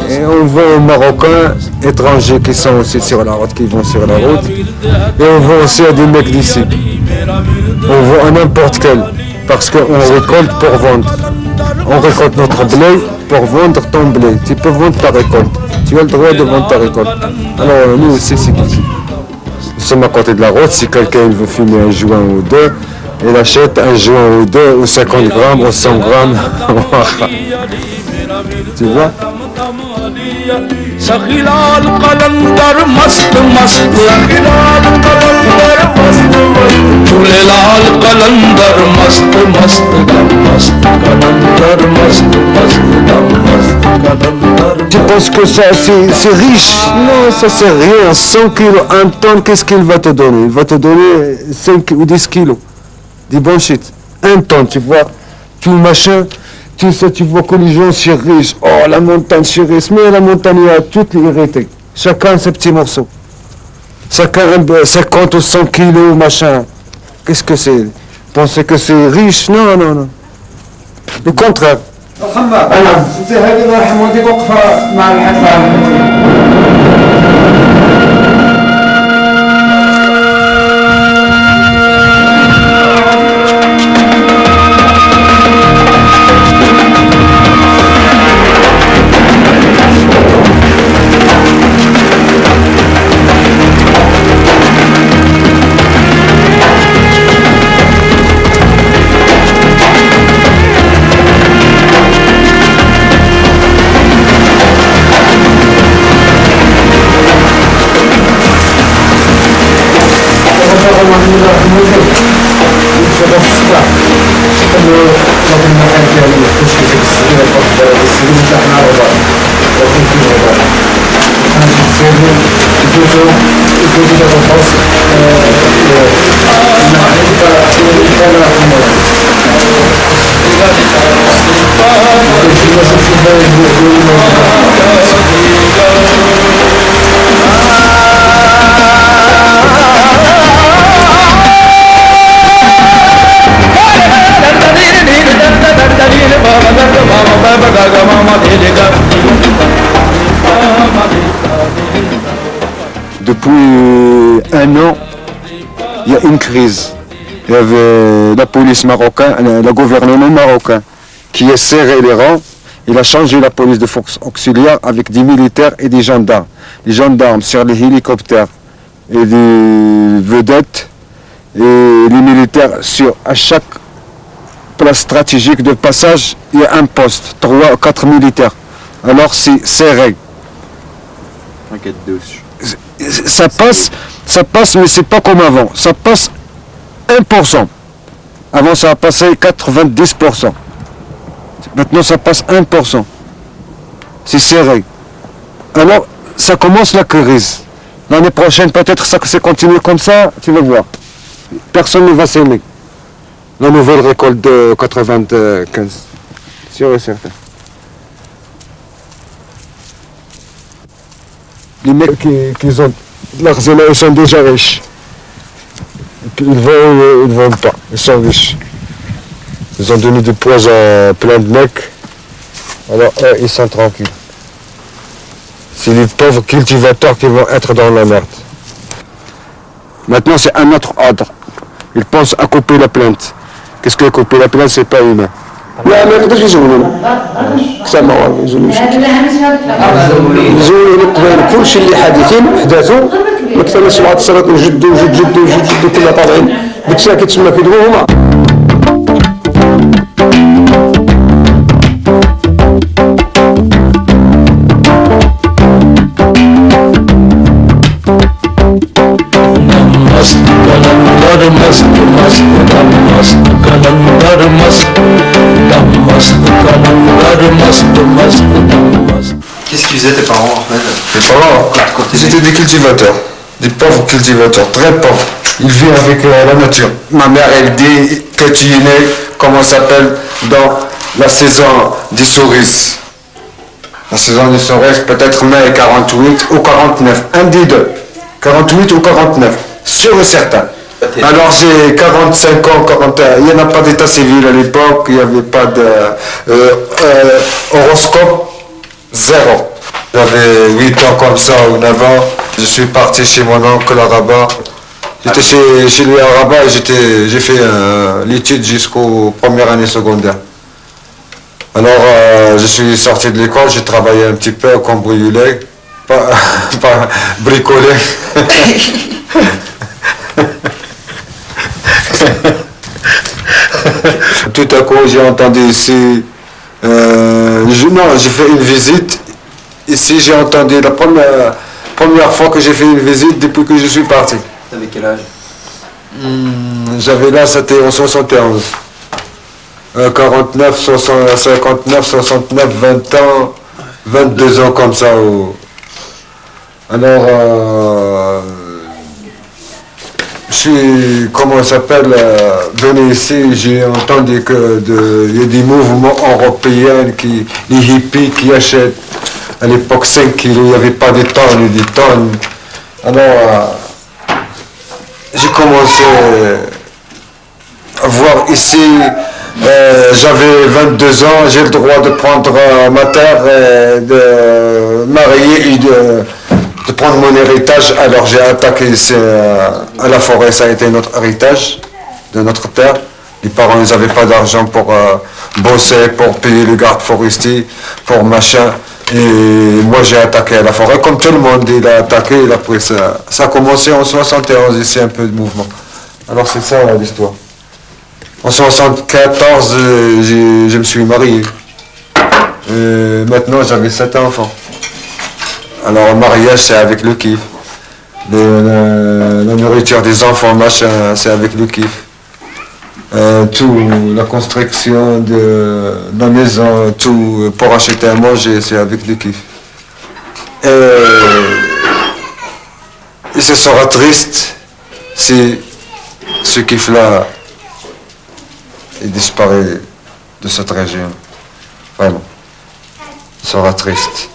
Et on voit aux Marocains étrangers qui sont aussi sur la route, qui vont sur la route. Et on voit aussi à des mecs d'ici. On voit à n'importe quel. Parce qu'on récolte pour vendre. On récolte notre blé pour vendre ton blé. Tu peux vendre ta récolte. Tu as le droit de vendre ta récolte. Alors nous aussi c'est ici. Nous sommes à côté de la route. Si quelqu'un veut fumer un joint ou deux, il achète un joint ou deux, ou 50 grammes, ou 100 grammes. Tu vois? Tu penses que ça c'est riche? Non, ça c'est rien. 100 kilos, un tonne, qu'est-ce qu'il va te donner? Il va te donner 5 ou 10 kilos. Des bons shit. Un tonne, tu vois. Tout le machin. Tout ça, tu vois que les gens sont riches. Oh, la montagne c'est riche. Mais la montagne, il y a toutes les hérité. Chacun ses petits morceaux. Chacun 50 ou 100 kilos, machin. Qu'est-ce que c'est? Pensez que c'est riche? Non, non, non. Le contraire. Depuis un an, il y a une crise. Il y avait la police marocaine, le gouvernement marocain qui a serré les rangs. Il a changé la police de force auxiliaire avec des militaires et des gendarmes. Les gendarmes sur les hélicoptères et des vedettes et les militaires à chaque place stratégique de passage, il y a un poste, 3 ou 4 militaires. Alors c'est serré. Ça passe, mais c'est pas comme avant. Ça passe 1%. Avant, ça a passé 90%. Maintenant, ça passe 1%. C'est serré. Alors, ça commence la crise. L'année prochaine, peut-être ça c'est continuer comme ça, tu vas voir. Personne ne va s'aimer. La nouvelle récolte de 95. Sûr et certain. Les mecs qui ont de l'argent, ils sont déjà riches. Ils ne vendent pas, ils sont riches. Ils ont donné du poids à plein de mecs, alors eux, ils sont tranquilles. C'est les pauvres cultivateurs qui vont être dans la merde. Maintenant, c'est un autre ordre. Ils pensent à couper la plainte. Qu'est-ce que couper la plainte, c'est pas humain. لا ما يقدرش يزولونا كما هو ما يزولوش يزولوا كل شيء اللي حادثين احداثوا ما كثرناش بعض الصلاه وجدوا كلها طالعين ديك الساعه كيتسمى كيدوبوا هما Qu'est-ce qu'ils faisaient tes parents en fait? Mes parents, c'était des cultivateurs, des pauvres cultivateurs, très pauvres. Ils vivent avec la nature. Ma mère, elle dit que tu es né, comment ça s'appelle, dans la saison des cerises. La saison des cerises, peut-être mai 48 ou 49, un des deux. 48 ou 49, sûr et certain. Alors j'ai 45 ans, 41, il n'y en a pas d'état civil à l'époque, il n'y avait pas d'horoscope, zéro. J'avais 8 ans comme ça ou 9 ans. Je suis parti chez mon oncle à Rabat. J'étais chez lui à Rabat et j'ai fait l'étude jusqu'aux premières années secondaires. Alors je suis sorti de l'école, j'ai travaillé un petit peu à cambrioler, pas bricoler. Tout à coup j'ai entendu ici, j'ai fait une visite. Ici j'ai entendu la première fois que j'ai fait une visite depuis que je suis parti. T'avais quel âge? J'avais là, c'était en 71. 49, 60, 59, 69, 20 ans, 22 ans comme ça. Alors, je suis, comment ça s'appelle, venu ici, j'ai entendu qu'il y a des mouvements européens, les hippies qui achètent à l'époque 5 kilos, il n'y avait pas de tonnes, des tonnes. Alors, j'ai commencé à voir ici, j'avais 22 ans, j'ai le droit de prendre ma terre, de marier et de prendre mon héritage. Alors j'ai attaqué ici à la forêt, ça a été notre héritage de notre terre. Les parents n'avaient pas d'argent pour bosser, pour payer le garde forestier, pour machin. Et moi j'ai attaqué à la forêt, comme tout le monde, il a attaqué, il a pris ça. Ça a commencé en 71, ici un peu de mouvement. Alors c'est ça l'histoire. En 74, je me suis marié. Maintenant j'avais 7 enfants. Alors le mariage c'est avec le kiff. La nourriture des enfants, machin, c'est avec le kiff. Tout, la construction de la maison, tout pour acheter à manger, c'est avec le kiff. Et ce sera triste si ce kiff-là disparaît de cette région. Vraiment, ce sera triste.